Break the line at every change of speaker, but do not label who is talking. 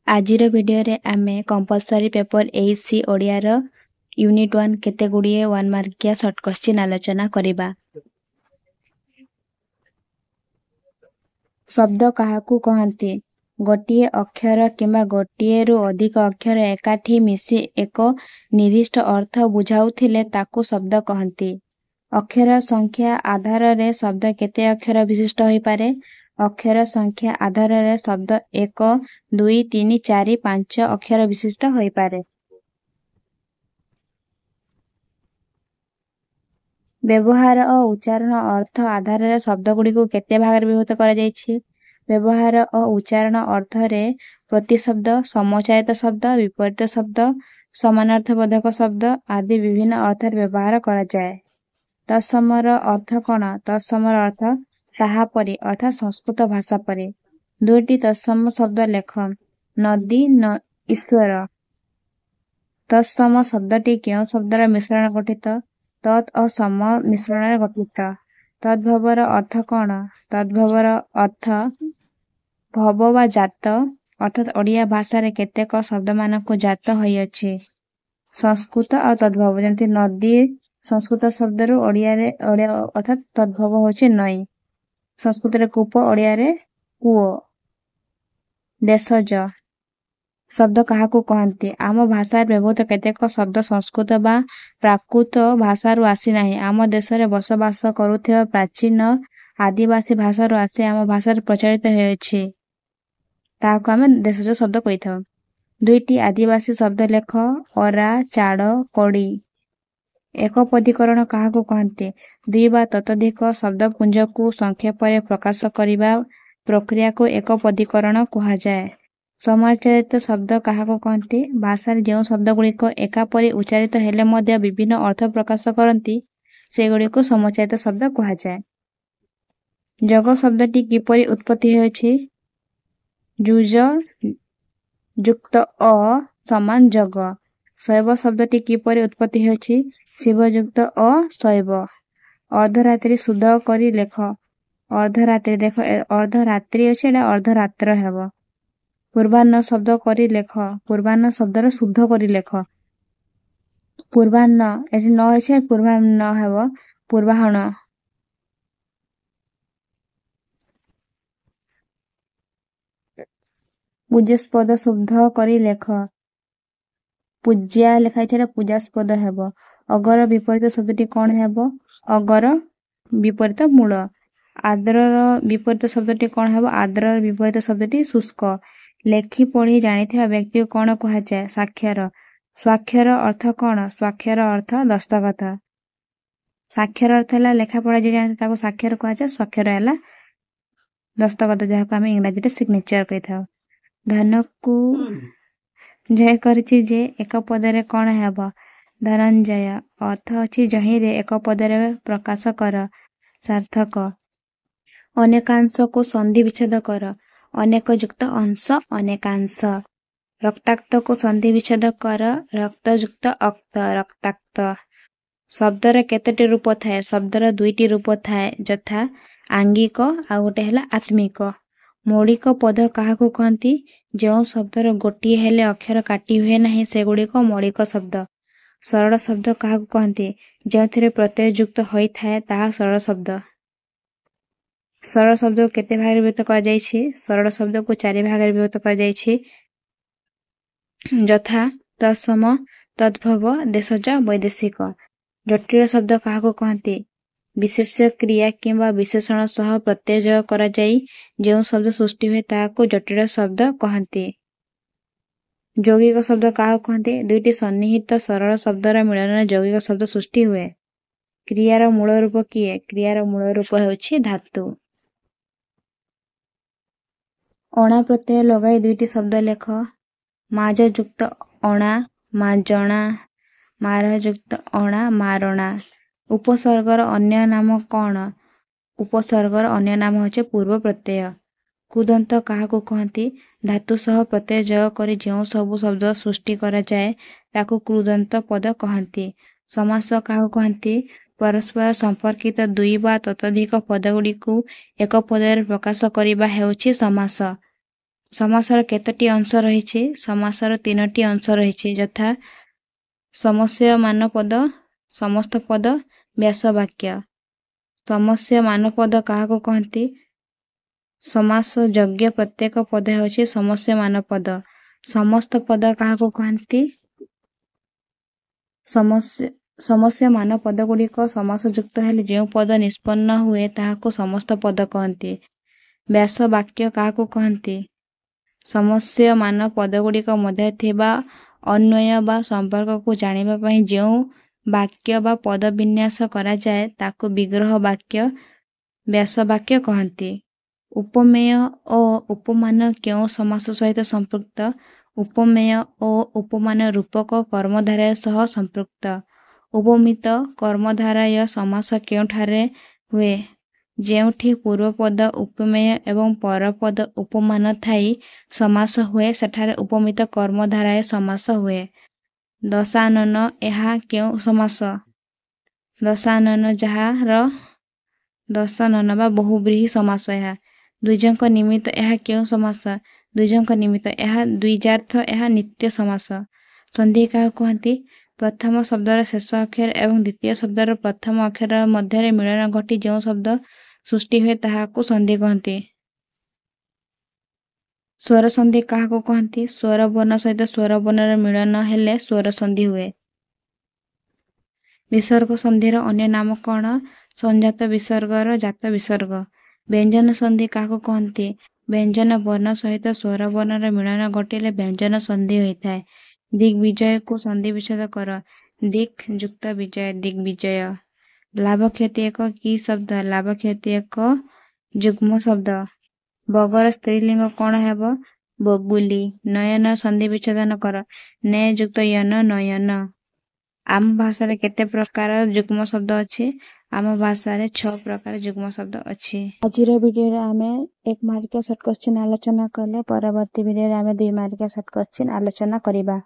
ଆଜିର ଭିଡ଼ିଓରେ ଆମେ କମ୍ପଲସରି ପେପର 8C ଓଡ଼ିଆର ୟୁନିଟ୍ 1 କେତେଗୁଡ଼ିଏ 1 ମାର୍କିଆ ସର୍ଟ କୋଶ୍ଚିନ୍ ଆଲୋଚନା କରିବା। ଶବ୍ଦ କାହାକୁ କହନ୍ତି? ଗୋଟିଏ ଅକ୍ଷର କିମ୍ବା ଗୋଟିଏରୁ ଅଧିକ ଅକ୍ଷର ଏକାଠି ମିଶି ଏକ ନିର୍ଦ୍ଦିଷ୍ଟ ଅର୍ଥ ବୁଝାଉଥିଲେ ତାକୁ ଶବ୍ଦ କହନ୍ତି। ଅକ୍ଷର ସଂଖ୍ୟା ଆଧାରରେ ଶବ୍ଦ କେତେ ଅକ୍ଷର ବିଶିଷ୍ଟ ହୋଇପାରେ? ଅକ୍ଷର ସଂଖ୍ୟା ଆଧାରରେ ଶବ୍ଦ 1, 2, 3, 4, 5 ଅକ୍ଷର ବିଶିଷ୍ଟ ହୋଇପାରେ। ବ୍ୟବହାର ଓ ଉଚ୍ଚାରଣ ଅର୍ଥ ଆଧାରରେ ଶବ୍ଦଗୁଡ଼ିକୁ କେତେ ଭାଗରେ ବିଭକ୍ତ କରାଯାଇଛି? ବ୍ୟବହାର ଓ ଉଚ୍ଚାରଣ ଅର୍ଥରେ ପ୍ରତିଶବ୍ଦ, ସମଚାଳିତ ଶବ୍ଦ, ବିପରୀତ ଶବ୍ଦ, ସମାନାର୍ଥବୋଧକ ଶବ୍ଦ ଆଦି ବିଭିନ୍ନ ଅର୍ଥରେ ବ୍ୟବହାର କରାଯାଏ। ତତ୍ସମର ଅର୍ଥ କ'ଣ? ତତ୍ସମର ଅର୍ଥ ତାହା ପରି ଅର୍ଥାତ୍ ସଂସ୍କୃତ ଭାଷା ପରି। ଦୁଇଟି ତତ୍ସମ ଶବ୍ଦ ଲେଖ। ନଦୀ, ଈଶ୍ୱର। ତତ୍ସମ ଶବ୍ଦଟି କେଉଁ ଶବ୍ଦର ମିଶ୍ରଣ ଗଠିତ? ତତ୍ ଓ ସମ ମିଶ୍ରଣରେ ଗଠିତ। ତଦ୍ଭବର ଅର୍ଥ କ'ଣ? ତଦ୍ଭବର ଅର୍ଥ ଭବ ବା ଜାତ, ଅର୍ଥାତ୍ ଓଡ଼ିଆ ଭାଷାରେ କେତେକ ଶବ୍ଦମାନଙ୍କୁ ଜାତ ହୋଇଅଛି। ସଂସ୍କୃତ ଆଉ ତଦ୍ଭବ, ଯେମିତି ନଦୀ ସଂସ୍କୃତ ଶବ୍ଦରୁ ଓଡ଼ିଆ ଅର୍ଥାତ୍ ତଦ୍ଭବ ହେଉଛି ନଈ। ସଂସ୍କୃତରେ କୂପ, ଓଡ଼ିଆରେ କୂଅ। ଦେଶଜ ଶବ୍ଦ କାହାକୁ କହନ୍ତି? ଆମ ଭାଷାରେ ବ୍ୟବହୃତ କେତେକ ଶବ୍ଦ ସଂସ୍କୃତ ବା ପ୍ରାକୃତ ଭାଷାରୁ ଆସିନାହିଁ। ଆମ ଦେଶରେ ବସବାସ କରୁଥିବା ପ୍ରାଚୀନ ଆଦିବାସୀ ଭାଷାରୁ ଆସି ଆମ ଭାଷାରେ ପ୍ରଚଳିତ ହେଉଛି। ତାହାକୁ ଆମେ ଦେଶଜ ଶବ୍ଦ କହିଥାଉ। ଦୁଇଟି ଆଦିବାସୀ ଶବ୍ଦ ଲେଖ। ଅରା, ଚାଡ଼, କଡ଼ି। ଏକପଦୀକରଣ କାହାକୁ କହନ୍ତି? ଦୁଇ ବା ତତୋଧିକ ଶବ୍ଦପୁଞ୍ଜକୁ ସଂକ୍ଷେପରେ ପ୍ରକାଶ କରିବା ପ୍ରକ୍ରିୟାକୁ ଏକପଦୀକରଣ କୁହାଯାଏ। ସମାଚାରିତ ଶବ୍ଦ କାହାକୁ କହନ୍ତି? ଭାଷାରେ ଯେଉଁ ଶବ୍ଦଗୁଡ଼ିକ ଏକାପରି ଉଚ୍ଚାରିତ ହେଲେ ମଧ୍ୟ ବିଭିନ୍ନ ଅର୍ଥ ପ୍ରକାଶ କରନ୍ତି ସେଗୁଡ଼ିକୁ ସମଚାରିତ ଶବ୍ଦ କୁହାଯାଏ। ଯୋଗ ଶବ୍ଦଟି କିପରି ଉତ୍ପତ୍ତି ହୋଇଛି? ଯୁଜ ଯୁକ୍ତ ଅ ସମାନ ଯୋଗ। ଶୈବ ଶବ୍ଦଟି କିପରି ଉତ୍ପତ୍ତି ହୋଇଛି? ଶିବ ଯୁକ୍ତ ଅ ଶୈବ। ଅର୍ଦ୍ଧରାତ୍ରି ଶୁଦ୍ଧ କରି ଲେଖ। ଅର୍ଦ୍ଧରାତ୍ରି ଦେଖ, ଅର୍ଦ୍ଧରାତ୍ରି ଅଛି, ଏଇଟା ଅର୍ଦ୍ଧରାତ୍ର ହେବ। ପୂର୍ବାହ୍ନ ଶବ୍ଦ କରି ଲେଖ। ପୂର୍ବାହ୍ନ ଶବ୍ଦର ଶୁଦ୍ଧ କରି ଲେଖ। ପୂର୍ବାହ୍ନ ଏଠି ନ ଅଛି, ପୂର୍ବାହ୍ନ ହେବ ପୂର୍ବାହ୍ନ। ପୂଜ୍ୟସ୍ପଦ ଶୁଦ୍ଧ କରି ଲେଖ। ପୂଜ୍ୟା ଲେଖା ହେଇଛି, ପୂଜାସ୍ପଦ ହେବ। ଅଗର ବିପରୀତ ଶବ୍ଦଟି କ'ଣ ହେବ? ଅଗର ବିପରୀତ ମୂଳ। ଆର୍ଦ୍ରର ବିପରୀତ ଶବ୍ଦଟି କ'ଣ ହେବ? ଆର୍ଦ୍ରର ବିପରୀତ ଶବ୍ଦଟି ଶୁଷ୍କ। ଲେଖି ପଢ଼ି ଜାଣିଥିବା ବ୍ୟକ୍ତିକୁ କ'ଣ କୁହାଯାଏ? ସାକ୍ଷର। ସ୍ୱାକ୍ଷର ଅର୍ଥ କ'ଣ? ସ୍ୱାକ୍ଷର ଅର୍ଥ ଦସ୍ତଖତ। ସାକ୍ଷର ଅର୍ଥ ହେଲା ଲେଖାପଢ଼ା ଯିଏ ଜାଣିଥାଏ ତାକୁ ସାକ୍ଷର କୁହାଯାଏ। ସ୍ୱାକ୍ଷର ହେଲା ଦସ୍ତଖତ, ଯାହାକୁ ଆମେ ଇଂରାଜୀରେ ସିଗ୍ନେଚର କହିଥାଉ। ଧନକୁ ଜୟ କରିଛି ଯେ ଏକ ପଦରେ କ'ଣ ହେବ? ଧନଞ୍ଜୟ। ଅର୍ଥ ଅଛି ଯହିଁରେ ଏକ ପଦରେ ପ୍ରକାଶ କର। ସାର୍ଥକ। ଅନେକାଂଶକୁ ସନ୍ଧି ବିଚ୍ଛେଦ କର। ଅନେକ ଯୁକ୍ତ ଅଂଶ, ଅନେକାଂଶ। ରକ୍ତାକ୍ତକୁ ସନ୍ଧି ବିଚ୍ଛେଦ କର। ରକ୍ତ ଯୁକ୍ତ ଅକ୍ତ, ରକ୍ତାକ୍ତ। ଶବ୍ଦର କେତୋଟି ରୂପ ଥାଏ? ଶବ୍ଦର ଦୁଇଟି ରୂପ ଥାଏ, ଯଥା ଆଙ୍ଗିକ ଆଉ ଗୋଟେ ହେଲା ଆତ୍ମିକ। ମୌଳିକ ପଦ କାହାକୁ କହନ୍ତି? ଯେଉଁ ଶବ୍ଦର ଗୋଟିଏ ହେଲେ ଅକ୍ଷର କାଟି ହୁଏ ନାହିଁ ସେଗୁଡ଼ିକ ମୌଳିକ ଶବ୍ଦ। ସରଳ ଶବ୍ଦ କାହାକୁ କହନ୍ତି? ଯେଉଁଥିରେ ପ୍ରତ୍ୟୟ ଯୁକ୍ତ ହୋଇଥାଏ ତାହା ସରଳ ଶବ୍ଦ। ସରଳ ଶବ୍ଦକୁ କେତେ ଭାଗରେ ବିଭକ୍ତ କରାଯାଇଛି? ସରଳ ଶବ୍ଦକୁ 4 ଭାଗରେ ବିଭକ୍ତ କରାଯାଇଛି, ଯଥା ତତ୍ସମ, ତଦ୍ଭବ, ଦେଶଜ, ବୈଦେଶିକ। ଜଟିଳ ଶବ୍ଦ କାହାକୁ କହନ୍ତି? ବିଶେଷ୍ୟ କ୍ରିୟା କିମ୍ବା ବିଶେଷଣ ସହ ପ୍ରତ୍ୟୟ ଯୋଗ କରାଯାଇ ଯେଉଁ ଶବ୍ଦ ସୃଷ୍ଟି ହୁଏ ତାହାକୁ ଜଟିଳ ଶବ୍ଦ କହନ୍ତି। ଯୌଗିକ ଶବ୍ଦ କାହାକୁ କହନ୍ତି? ଦୁଇଟି ସନ୍ନିହିତ ସରଳ ଶବ୍ଦର ମିଳନରେ ଯୌଗିକ ଶବ୍ଦ ସୃଷ୍ଟି ହୁଏ। କ୍ରିୟାର ମୂଳ ରୂପ କିଏ? କ୍ରିୟାର ମୂଳ ରୂପ ହେଉଛି ଧାତୁ। ଅଣା ପ୍ରତ୍ୟୟ ଲଗାଇ ଦୁଇଟି ଶବ୍ଦ ଲେଖ। ମାଜ ଯୁକ୍ତ ଅଣା, ମାଜଣା। ମାର ଯୁକ୍ତ ଅଣା, ମାରଣା। ଉପସର୍ଗର ଅନ୍ୟ ନାମ କ'ଣ? ଉପସର୍ଗର ଅନ୍ୟ ନାମ ହେଉଛି ପୂର୍ବ ପ୍ରତ୍ୟୟ। କୃଦନ୍ତ କାହାକୁ କହନ୍ତି? ଧାତୁ ସହ ପ୍ରତ୍ୟୟ ଯୋଗ କରି ଯେଉଁ ସବୁ ଶବ୍ଦ ସୃଷ୍ଟି କରାଯାଏ ତାକୁ କୃଦନ୍ତ ପଦ କହନ୍ତି। ସମାସ କାହାକୁ କହନ୍ତି? ପରସ୍ପର ସମ୍ପର୍କିତ ଦୁଇ ବା ତତୋଧିକ ପଦଗୁଡ଼ିକୁ ଏକ ପଦରେ ପ୍ରକାଶ କରିବା ହେଉଛି ସମାସ। ସମାସର କେତୋଟି ଅଂଶ ରହିଛି? ସମାସର 3ଟି ଅଂଶ ରହିଛି, ଯଥା ସମସ୍ୟମାନ ପଦ, ସମସ୍ତ ପଦ, ବ୍ୟାସ ବାକ୍ୟ। ସମସ୍ୟମାନ ପଦ କାହାକୁ କହନ୍ତି? ସମାସ ଯୋଗ୍ୟ ପ୍ରତ୍ୟେକ ପଦ ହେଉଛି ସମସ୍ୟମାନ ପଦ। ସମସ୍ତ ପଦ କାହାକୁ କହନ୍ତି? ସମସ୍ୟମାନ ପଦ ଗୁଡ଼ିକ ସମାସ ଯୁକ୍ତ ହେଲେ ଯେଉଁ ପଦ ନିଷ୍ପନ୍ନ ହୁଏ ତାହାକୁ ସମସ୍ତ ପଦ କହନ୍ତି। ବ୍ୟାସ ବାକ୍ୟ କାହାକୁ କହନ୍ତି? ସମସ୍ୟମାନ ପଦ ଗୁଡ଼ିକ ମଧ୍ୟରେ ଥିବା ଅନ୍ୱୟ ବା ସମ୍ପର୍କକୁ ଜାଣିବା ପାଇଁ ଯେଉଁ ବାକ୍ୟ ବା ପଦ ବିନ୍ୟାସ କରାଯାଏ ତାକୁ ବିଗ୍ରହ ବାକ୍ୟ, ବ୍ୟାସ ବାକ୍ୟ କହନ୍ତି। ଉପମେୟ ଓ ଉପମାନ କେଉଁ ସମାସ ସହିତ ସମ୍ପୃକ୍ତ? ଉପମେୟ ଓ ଉପମାନ ରୂପକ କର୍ମଧାରୟ ସହ ସମ୍ପୃକ୍ତ। ଉପମିତ କର୍ମଧାରୟ ସମାସ କେଉଁଠାରେ ହୁଏ? ଯେଉଁଠି ପୂର୍ବପଦ ଉପମେୟ ଏବଂ ପରପଦ ଉପମାନ ଥାଇ ସମାସ ହୁଏ ସେଠାରେ ଉପମିତ କର୍ମଧାରୟ ସମାସ ହୁଏ। ଦଶାନନ ଏହା କେଉଁ ସମାସ? ଦଶାନନ ଯାହାର ଦଶାନନ ବା ବହୁବ୍ରୀହି ସମାସ ଏହା। ଦ୍ୱିଜଙ୍କ ନିମିତ୍ତ ଏହା କେଉଁ ସମାସ? ଦ୍ୱିଜଙ୍କ ନିମିତ୍ତ ଏହା ଦ୍ୱିଜାର୍ଥ, ଏହା ନିତ୍ୟ ସମାସ। ସନ୍ଧି କାହାକୁ କହନ୍ତି? ପ୍ରଥମ ଶବ୍ଦର ଶେଷ ଅକ୍ଷର ଏବଂ ଦ୍ୱିତୀୟ ଶବ୍ଦର ପ୍ରଥମ ଅକ୍ଷର ମଧ୍ୟରେ ମିଳନ ଘଟି ଯେଉଁ ଶବ୍ଦ ସୃଷ୍ଟି ହୁଏ ତାହାକୁ ସନ୍ଧି କହନ୍ତି। ସ୍ୱର ସନ୍ଧି କାହାକୁ କହନ୍ତି? ସ୍ୱର ବର୍ଣ୍ଣ ସହିତ ସ୍ୱର ବର୍ଣ୍ଣର ମିଳନ ହେଲେ ସ୍ୱର ସନ୍ଧି ହୁଏ। ବିସର୍ଗ ସନ୍ଧିର ଅନ୍ୟ ନାମ କଣ? ସଂଜାତ ବିସର୍ଗର ଜାତ ବିସର୍ଗ। ବ୍ୟଞ୍ଜନ ସନ୍ଧି କାହାକୁ କହନ୍ତି? ବ୍ୟଞ୍ଜନ ବର୍ଣ୍ଣ ସହିତ ସ୍ୱର ବର୍ଣ୍ଣର ମିଳନ ଘଟିଲେ ବ୍ୟଞ୍ଜନ ସନ୍ଧି ହୋଇଥାଏ। ଦିଗ୍ବିଜୟକୁ ସନ୍ଧି ବିଚ୍ଛେଦ କର। ଦିକ୍ ଯୁକ୍ତ ବିଜୟ, ଦିଗ୍ବିଜୟ। ଲାଭ କ୍ଷତି ଏକ କି ଶବ୍ଦ? ଲାଭ କ୍ଷତି ଏକ ଯୁଗ୍ମ ଶବ୍ଦ। ବଗର ସ୍ତ୍ରୀଲିଙ୍ଗ କଣ ହେବ? ବଗୁଲି। ନୟନ ସନ୍ଧି ବିଚ୍ଛେଦନ କର। ନେ ଯୁକ୍ତ ୟନ, ନୟନ। ଆମ ଭାଷାରେ କେତେ ପ୍ରକାର ଯୁଗ୍ମ ଶବ୍ଦ ଅଛି? ଆମ ଭାଷାରେ 6 ପ୍ରକାର ଯୁଗ୍ମ ଶବ୍ଦ ଅଛି। ଆଜିର ଭିଡ଼ିଓରେ ଆମେ 1 ମାର୍କିଆ ସର୍ଟ କୋଶ୍ଚିନ୍ ଆଲୋଚନା କଲେ। ପରବର୍ତ୍ତୀ ଭିଡ଼ିଓରେ ଆମେ 2 ମାର୍କିଆ ସର୍ଟ କୋଶ୍ଚିନ୍ ଆଲୋଚନା କରିବା।